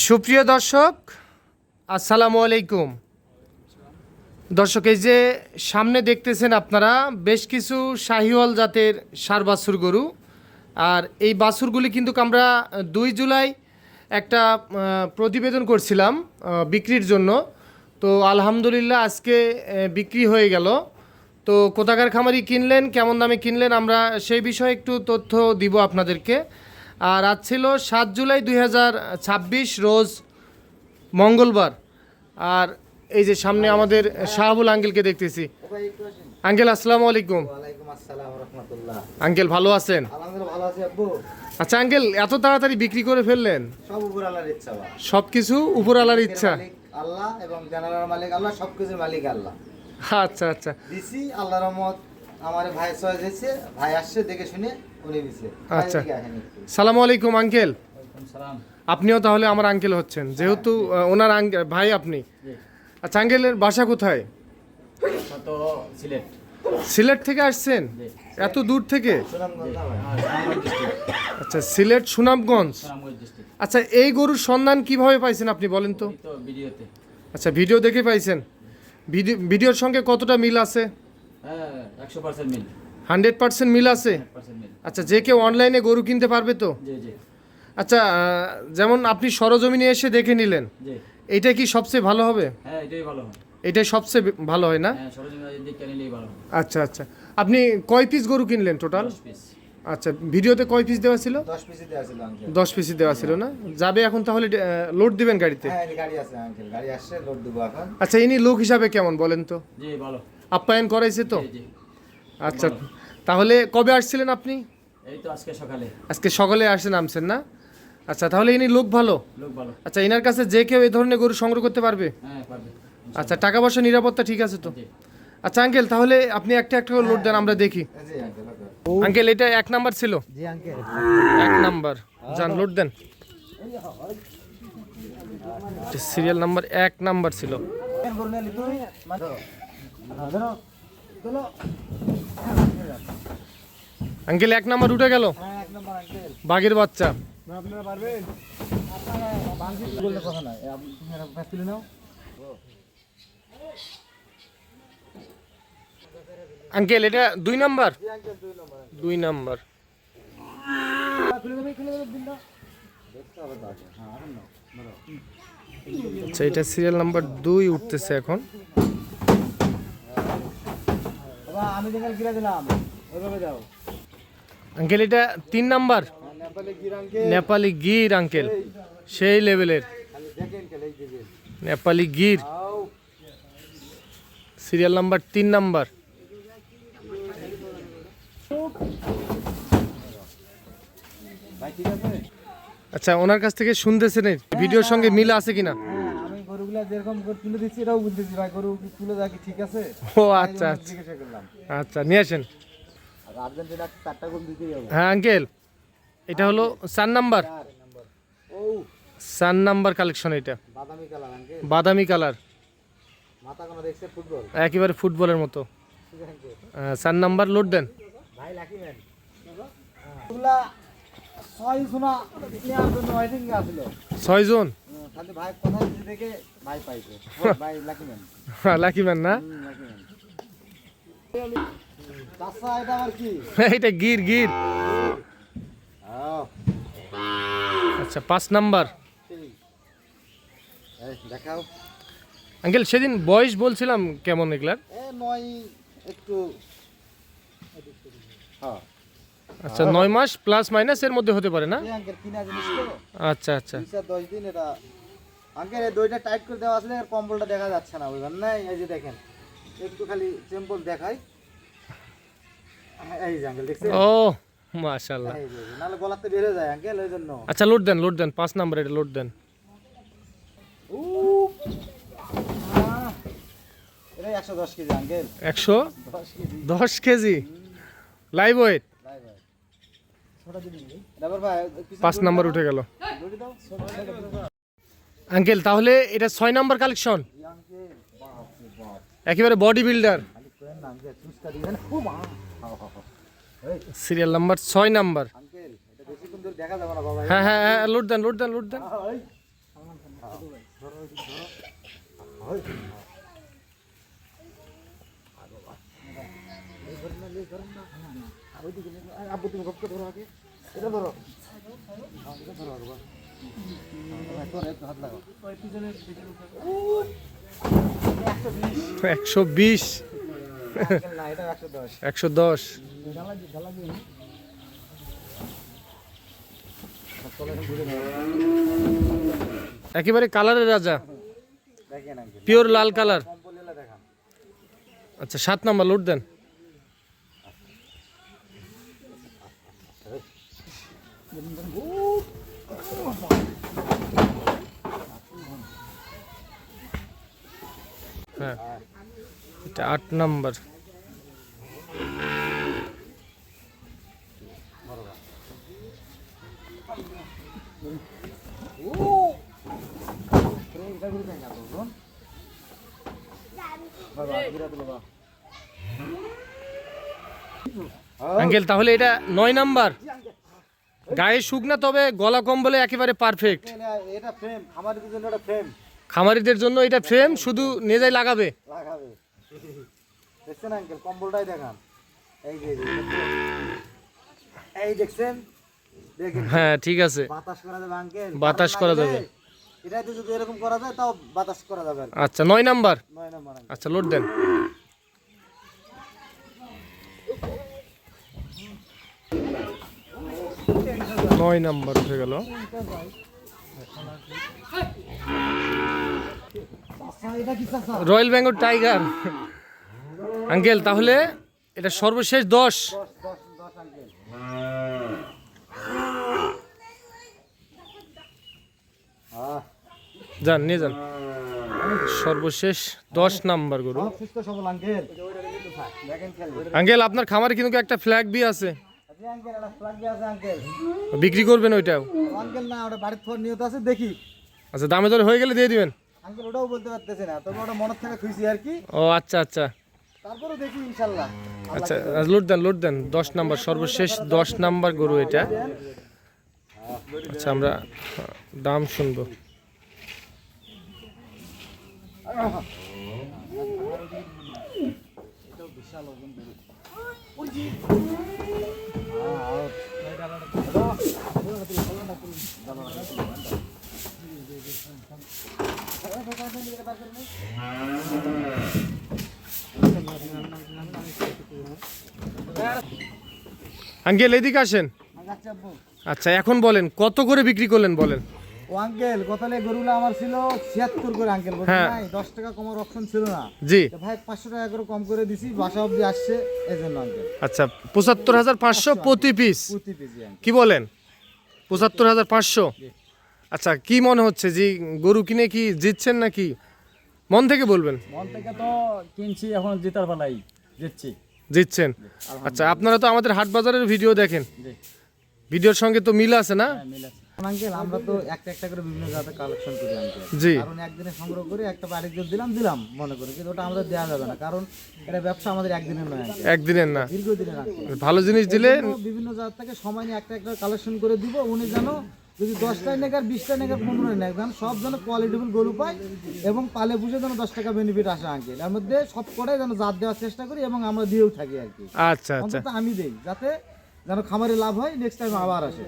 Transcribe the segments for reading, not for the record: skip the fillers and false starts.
সুপ্রিয় দর্শক, আসসালামু আলাইকুম। দর্শক, এই যে সামনে দেখতেছেন আপনারা বেশ কিছু শাহিওয়াল জাতের ষাঁড় বাছুর গরু। আর এই বাছুরগুলি কিন্তু আমরা 2 জুলাই একটা প্রতিবেদন করছিলাম বিক্রির জন্য। তো আলহামদুলিল্লাহ আজকে বিক্রি হয়ে গেল। তো কোথাকার খামারি কিনলেন, কেমন দামে কিনলেন, আমরা সেই বিষয়ে একটু তথ্য দিব আপনাদেরকে। আর আজ ছিল 7 জুলাই 2026, রোজ মঙ্গলবার। আর এই যে সামনে আমাদের শাহাবুল আঙ্কেলকে দেখতেছি। আঙ্কেল, আসসালামু আলাইকুম। আঙ্কেল ভালো আছেন? আচ্ছা আঙ্কেল, এত তাড়াতাড়ি বিক্রি করে ফেললেন? সব উপরওয়ালার ইচ্ছা। সব কিছু উপরওয়ালার ইচ্ছা। আল্লাহ এবং জানালার মালিক আল্লাহ, সবকিছুর মালিক আল্লাহ। আচ্ছা আচ্ছা, দিছি আল্লাহর রহমত। আমার ভাই চয়েস হয়েছে, ভাই আসছে দেখে শুনে উনি দিছে। আচ্ছা, সালামু আলাইকুম আঙ্কেল। আপনিও তাহলে আমার আঙ্কেল হচ্ছেন, যেহেতু ওনার ভাই আপনি। আচ্ছা আঙ্কেলের বাসা কোথায়? সিলেট। সিলেট থেকে আসছেন এত দূর থেকে? আচ্ছা, সিলেট সুনামগঞ্জ। আচ্ছা, এই গরুর সন্ধান কিভাবে পাইছেন আপনি বলেন তো? ভিডিওতে। আচ্ছা, ভিডিও দেখে পাইছেন। ভিডিওর সঙ্গে কতটা মিল আছে? 100% মিল। 100% মিল আছে। 100% মিল। আচ্ছা, যে কেউ অনলাইনে গরু কিনতে পারবে তো? জি জি আচ্ছা, যেমন আপনি সরজমিনে এসে দেখে নিলেন, জি। এইটা কি সবচেয়ে ভালো হবে? হ্যাঁ, এটাই ভালো হয়। এটাই সবচেয়ে ভালো হয় না? হ্যাঁ, সরজমিন দিক নিলেই ভালো হয়। আচ্ছা আচ্ছা, আপনি কয় পিস গরু কিনলেন টোটাল? 10 পিস। আচ্ছা, ভিডিওতে কয় পিস দেওয়া ছিল? 10 পিসই দেওয়া ছিল আঙ্কেল। 10 পিসই দেওয়া ছিল না? যাবে এখন তাহলে লোড দিবেন গাড়িতে? হ্যাঁ, গাড়ি আছে আঙ্কেল, গাড়ি আসছে, লোড দেবো এখন। আচ্ছা, ইনি লোক হিসাবে কেমন বলেন তো? জি ভালো। আপ্যায়ন করাইছে তো? জি জি। আচ্ছা, তাহলে কবে আসছিলেন আপনি? এই তো আজকে সকালে। আজকে সকালে আসে নামছেন না? আচ্ছা, তাহলে ইনি লোক ভালো। লোক ভালো। আচ্ছা, ইনার কাছে যে কেউ এই ধরনের গরু সংগ্রহ করতে পারবে? হ্যাঁ, পারবে। আচ্ছা, টাকা পয়সা নিরাপত্তা ঠিক আছে তো? জি। আচ্ছা আঙ্কেল, তাহলে আপনি একটা একটা করে লোড দেন, আমরা দেখি। জি আঙ্কেল, ওকে। আঙ্কেল, এটা 1 নাম্বার ছিল? জি আঙ্কেল। 1 নাম্বার, যান লোড দেন। সিরিয়াল নাম্বার 1 নাম্বার ছিল। আঙ্কেল, 1 নাম্বার উঠে গেল। হ্যাঁ, এক নম্বর আঙ্কেল। বাঘের বাচ্চা। আপনারা পারবেন? আপনারা বাংলাদেশ বললে কথা না, আপনারা ব্যাস তুলে নাও। আঙ্কেল, এটা 2 নাম্বার? জি আঙ্কেল, 2 নম্বর। 2 নাম্বার। খুলে দেবে দিন দাও। দেখতে হবে তো আগে। হ্যাঁ, এখন নাও, ধরো। আচ্ছা, এটা সিরিয়াল নাম্বার 2 উঠতেছে এখন। বাবা, আমি যেখানে গিরা দিলাম ওইভাবে যাও। আঙ্কেল, এটা 3 নাম্বার? নেপালে গির আঙ্কেল। নেপালি গির আঙ্কেল, সেই লেভেলের খালি দেখেন কেলাই দিবেন। নেপালি গির। আও, সিরিয়াল নাম্বার 3 নাম্বার। ভাই ঠিক আছে? আচ্ছা, ওনার কাছ থেকে শুনতেছেন ভিডিওর সঙ্গে মিল আছে কিনা? হ্যাঁ, আমি গরুগুলা যেরকম করে তুলে দিচ্ছি এটাও বলতেছি, ভাই গরু কি তুলে দেওয়া কি ঠিক আছে? ও আচ্ছা আচ্ছা জিজ্ঞাসা করলাম। আচ্ছা, নিয়ে আসেন। আর আর্জেন্টিনা 4টা গোল দিতেই হবে। হ্যাঁ আঙ্কেল, এটা হলো 4 নাম্বার। 4 নম্বর। ও, 4 নাম্বার কালেকশন। এটা বাদামি কালার আঙ্কেল। বাদামি কালার, মাথা কোনো দেখছে ফুটবল। একেবারে ফুটবলের মতো। ঠিক আছে? 4 নাম্বার লোড দেন। ভাই লাকি ম্যান। ওগুলা 6 সোনা নেওয়ার জন্য ওয়েটিং আসলো। 6 জন? খালি ভাই কথা দিতে দেখে ভাই পাইছে। ভাই লাকি ম্যান। লাকি ম্যান না? Lucky man. চাচা, এটা আবার কি? এটা গির গির। আও, আচ্ছা, 5 নাম্বার। এই দেখাও। আঙ্কেল, সেদিন বয়স বলছিলাম কেমন এগুলার? 9 একটু। হ্যাঁ, আচ্ছা, 9 মাস প্লাস মাইনাস এর মধ্যে হতে পারে না? এই আঙ্কেল কিনা জিনিস তো। আচ্ছা আচ্ছা 10 দিন এটা। আঙ্কেল, এই দইটা টাইট করে দেওয়া আছে, আর কম্বলটা দেখা যাচ্ছে না, বুঝলেন না? এই যে দেখেন, একটু খালি সিম্পল দেখাই। এই যে আঙ্কেল দেখছেন? ও মাশাআল্লাহ। এই যে, নাহলে গলাতে বের হয়ে যায় আঙ্কেল, ওই জন্য। আচ্ছা, লোড দেন 5 নাম্বার, এটা লোড দেন। উ, এটা 110 KG uncle. 110 10 KG. KG live weight. ভাই ভাই, ছোট দিন নেই। ডাবল ভাই, 5 নাম্বার উঠে গেল। দড়ি দাও, ছোট দাও। আঙ্কেল, তাহলে এটা 6 নাম্বার কালেকশন, এই আঙ্কেল, বাপ রে বাপ। একেবারে বডি বিল্ডার। খালি কোয়েন না আঙ্কেল, চুস্কা দিবেন। ও মা। এই সিরিয়াল নাম্বার 6 নাম্বার। আঙ্কেল, এটা বেশিক্ষণ ধরে দেখা যাবে না বাবা। হ্যাঁ হ্যাঁ হ্যাঁ, লোড দেন। এই, আব্বু তুমি গপ্প ধরো আগে, এটা ধরো, এটা ধরো আগে, তোর একটু হাত লাগাও। 120, না এটা 110। 110। একেবারে কালারের রাজা, দেখেন আঙ্কেল, পিওর লাল কালার। কম্বল এলা দেখান। আচ্ছা 7 নাম্বার লোড দেন। হ্যাঁ, এটা 8 নাম্বার। আঙ্কেল তাহলে এটা 9 নাম্বার। গায়ে শুকনা, তবে গলা কম্বলে একেবারে পারফেক্ট। এটা ফ্রেম, আমার জন্য এটা ফ্রেম খামারিদের জন্য এটা ফ্রেম, শুধু নেজাই লাগাবে। লাগাবে। দেখছেন আঙ্কেল, কম্বলটাই দেখান। এই যে এই দেখছেন, দেখেন হ্যাঁ ঠিক আছে, বাতাস করা যাবে আঙ্কেল, বাতাস করা যাবে। এটাতে যদি এরকম করা যায় তাও বাতাস করা যাবে আর কি। আচ্ছা 9 নাম্বার। 9 নম্বর আঙ্কেল। আচ্ছা লোড দেন। নয় নাম্বার উঠে গেল। এটা কি চাচা? Royal Bengal tiger. আঙ্কেল তাহলে এটা সর্বশেষ 10। 10 আঙ্কেল। যান নিয়ে যান, সর্বশেষ 10 নাম্বার গরু। সব সুস্থ সবল আঙ্কেল। দেখেন খেলে। আঙ্কেল আপনার খামারে কিন্তু একটা ফ্ল্যাগ বি আছে, আচ্ছা আঙ্কেল, এটা ফ্ল্যাগ আছে আঙ্কেল। বিক্রি করবেন ওইটাও? আঙ্কেল না, ওটা বাড়ির থর নিয়ত আছে, দেখি। আচ্ছা দামে দরে হয়ে গেলে দিয়ে দিবেন। আঙ্কেল ওটাও বলতে পারতেছে না, তবে ওটা মনের থেকে খুশি আর কি। ও আচ্ছা আচ্ছা তারপরে দেখি ইনশাল্লাহ। আচ্ছা, লোড দেন লোড দেন। 10 নাম্বার, সর্বশেষ 10 নাম্বার গরু এটা। আচ্ছা আমরা দাম শুনবো। আঙ্কেল এদিকে আসেন। আচ্ছা এখন বলেন কত করে বিক্রি করলেন বলেন। ও আঙ্কেল, গতলে গরুগুলো আমার ছিল 76 করে আঙ্কেল, বলছেন হ্যাঁ। নাই 10 টাকা কমার অপশন ছিল না। জি তো ভাই 500 টাকা করে কম করে দিছি, বাসা অবধি আসছে এজন্য আঙ্কেল। আচ্ছা ৭৫,৫০০ প্রতি পিস। প্রতি পিজি আঙ্কেল। কি বলেন ৭৫,৫০০? আচ্ছা কি মনে হচ্ছে যে গরু কিনে কি জিতছেন নাকি? মন থেকে বলবেন। মন থেকে তো কিনছি, এখন জেতার বেলায় জিতছি। জিতছেন। আচ্ছা আপনারা তো আমাদের হাট বাজারের ভিডিও দেখেন, ভিডিওর সঙ্গে তো মিল আছে না? আঙ্কেল আমরা তো একটা একটা করে বিভিন্ন জাতের কালেকশন করি আঙ্কেল। জি কারণ একদিনে সংগ্রহ করে একটা বাড়ির জন্য দিলাম মনে করি, কিন্তু ওটা আমাদের দেওয়া যাবে না, কারণ এটা ব্যবসা আমাদের একদিনের নয় আঙ্কেল, একদিনের না, দীর্ঘদিনের আঙ্কেল। ভালো জিনিস দিলে বিভিন্ন জাত থেকে সময় নিয়ে একটা একটা কালেকশন করে দিব, উনি যেন যদি 10টাই নেক আর 20টাই নেক আর 15টাই নেক, যেন সব যেন কোয়ালিটিফুল গরু পায় এবং পালে বুঝে যেন 10 টাকা বেনিফিট আসে আঙ্কেল। এর মধ্যে সব কটাই যেন জাত দেওয়ার চেষ্টা করি এবং আমরা দিয়েও থাকি আর কি। আচ্ছা আচ্ছা অন্তত আমি দেই, যাতে যেন খামারে লাভ হয়, নেক্সট টাইম আবার আসে।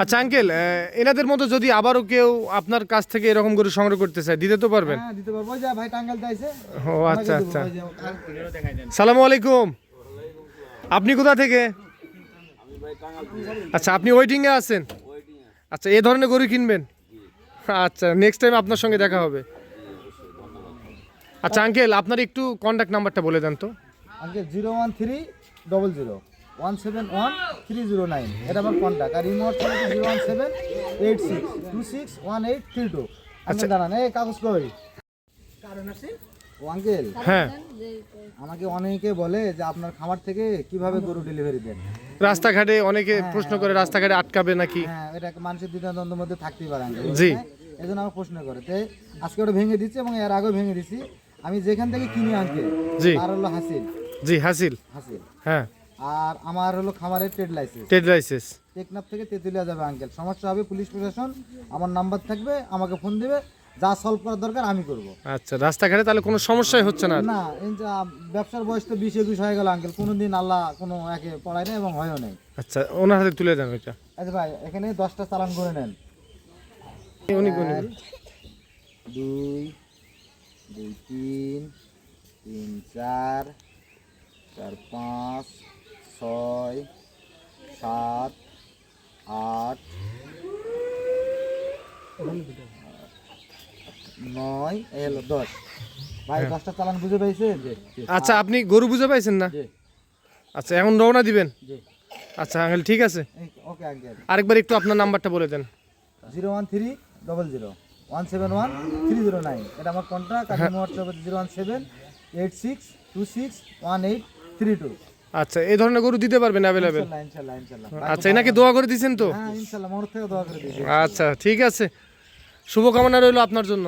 আচ্ছা আঙ্কেল এনাদের মতো যদি আবারও কেউ আপনার কাছ থেকে এরকম গরু সংগ্রহ করতে চায় দিতে তো পারবেন? হ্যাঁ দিতে পারবো। ওই যে ভাই টাঙ্গাইল যাইছে। ও আচ্ছা আচ্ছা। সালামু আলাইকুম, আপনি কোথা থেকে? আচ্ছা আপনি ওয়েটিংয়ে আছেন? আচ্ছা এই ধরনের গরু কিনবেন? আচ্ছা নেক্সট টাইম আপনার সঙ্গে দেখা হবে। আচ্ছা আঙ্কেল আপনার একটু কন্ট্যাক্ট নাম্বারটা বলে দেন তো। আঙ্কেল 013000171 এটা আমার কন্ট্যাক্ট, আর ইমো হচ্ছে 01786261832। আচ্ছা দাঁড়ান, এই কাগজ কই? ও আঙ্কেল হ্যাঁ আমাকে অনেকে বলে যে আপনার খামার থেকে কিভাবে গরু ডেলিভারি দেন। রাস্তাঘাটে অনেকে প্রশ্ন করে রাস্তাঘাটে আটকাবে নাকি? হ্যাঁ, এটা একটা মানুষের দ্বিধাদ্বন্দ্বের মধ্যে থাকতেই পারে আঙ্কেল। জি। এই জন্য আমার প্রশ্ন করে, তো আজকে ওটা ভেঙে দিচ্ছে এবং এর আগেও ভেঙে দিচ্ছি। আমি যেখান থেকে কিনি আঙ্কেল, জি। তার হলো হাসিল। জি হাসিল। হ্যাঁ আর আমার হলো খামারের trade licence. Trade licence. Teknaf থেকে তেতুলিয়া যাবে আঙ্কেল, সমস্যা হবে পুলিশ প্রশাসন, আমার নাম্বার থাকবে, আমাকে ফোন দিবে, যা সলভ করার দরকার আমি করব। আচ্ছা, রাস্তাঘাটে তাহলে কোনো সমস্যাই হচ্ছে না আর? না এই যে ব্যবসার বয়স তো 20-21 হয়ে গেল আঙ্কেল, কোনোদিন আল্লাহ কোনো একে পড়ায় না এবং হয়ও নাই। আচ্ছা, ওনার হাতে তুলে দেন ওইটা। আচ্ছা ভাই এখানে 10টা চালান করে নেন। উনি 1 2 2 3 3 4 4 5 6 7 8 9 এই হলো 10। ভাই 10টা চালান বুঝে পাইছেন? আচ্ছা, আপনি গরু বুঝে পাইছেন না? জি আচ্ছা, এখন রওনা দিবেন? জি আচ্ছা আঙ্কেল, ঠিক আছে। Okay uncle. আরেকবার একটু আপনার নাম্বারটা বলে দেন। 01300 171 309, এটা আমার কন্ট্রাক্ট। আর হোয়াটসঅ্যাপ 017 26261832। আচ্ছা, এই ধরনের গরু দিতে পারবেন অ্যাভেলেবেল? ইনশাআল্লাহ ইনশাআল্লাহ ইনশাআল্লাহ। আচ্ছা, এনাকে দোয়া করে দিয়েছেন তো? হ্যাঁ ইনশাআল্লাহ, মন থেকে দোয়া করে দিয়েছি। আচ্ছা, ঠিক আছে, শুভকামনা রইল আপনার জন্য।